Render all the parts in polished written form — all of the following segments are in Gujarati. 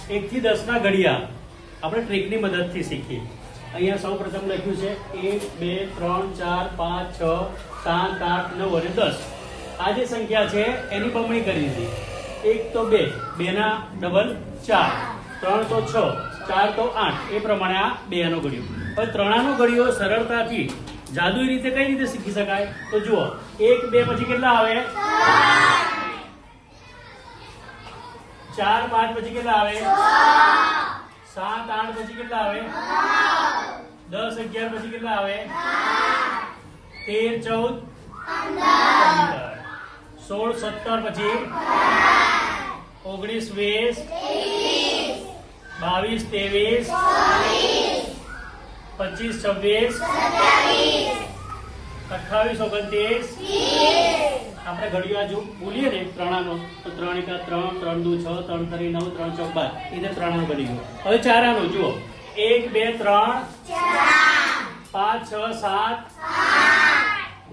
1 થી 10 ના ઘડિયા આપણે ટ્રીકની મદદથી શીખીએ। અહીંયા સૌ પ્રથમ લખ્યું છે 1 2 3 4 5 6 7 8 9 અને 10। આ જે સંખ્યા છે એની બમણી કરી દીધી। 1 તો 2, 2 ના ડબલ 4, 3 તો 6, 4 તો 8, એ પ્રમાણે આ 2 નો ઘડિયો। હવે 3 નો ઘડિયો સરળતાથી જાદુઈ રીતે કઈ રીતે શીખી શકાય? તો જુઓ 1 2 પછી કેટલા આવે? 4 5 પછી કેટલા આવે? 7 8 પછી કેટલા આવે? 10 11 પછી કેટલા આવે? 13 14 15 16 17 પછી 19 20 22 23 25 26 28 29 આપણે ઘડિયો આજુ બોલીએ ને ત્રણાનો તો 3 1 3 3 2 6 3 3 9 3 4 12 એટલે ત્રણાનો ઘડિયો। હવે ચારાનો જુઓ 1 2 3 5 6 7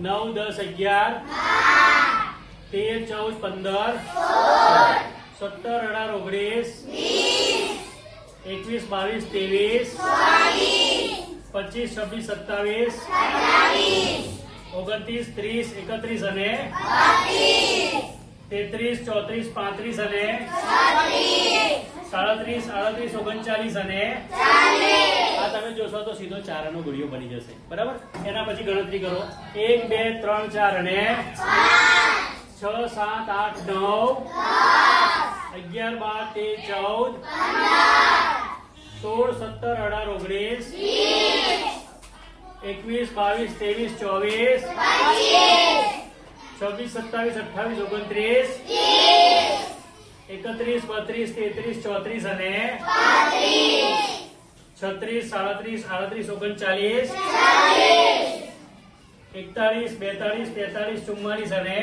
9 10 11 13 14 15 17 18 19 21 22 23 25 26 27 29 30 31 અને 33 34 35 અને 37 38 39 અને આ તમે જોશો તો સીધો ચારાનો ઘડિયો બની જશે, બરાબર? એના પછી ગણતરી કરો 1 2 3 4 અને 6 7 8 9 11 12 13 14 16 17 18 19 21 22 23 24 26 27 28 29 31 32 33 34 અને 36 37 38 39 41 42 43 44 અને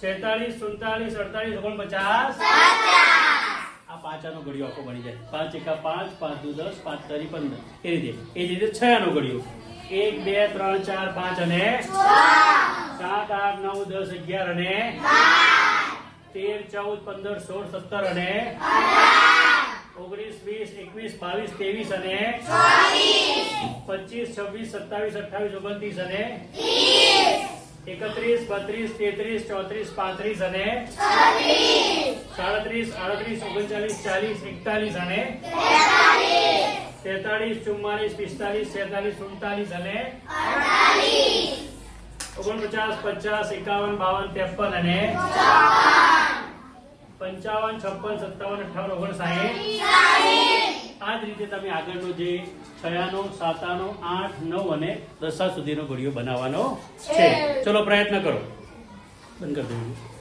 46 47 48 49 આ પાંચાનો ઘડિયો આખો બની જાય। 5 1 5 5 2 10 5 3 15 એ રીતે 6 નો ઘડિયો 1 2 3 4 5 અને 7 8 9 10 11 અને 13 14 15 16 17 અને 19 20 21 22 23 અને 25 26 27 28 29 અને 31 32 33 34 35 અને 37 38 39 40 41 અને 43 44 45 46 47 અને 49 50 51 52 53 અને 55 56 57 58 59 આ જ રીતે તમે આગળનો જે 6 7 8 9 અને 10 સુધીનો ઘડિયો બનાવવાનો છે। ચલો પ્રયત્ન કરો। બંધ કરી દો।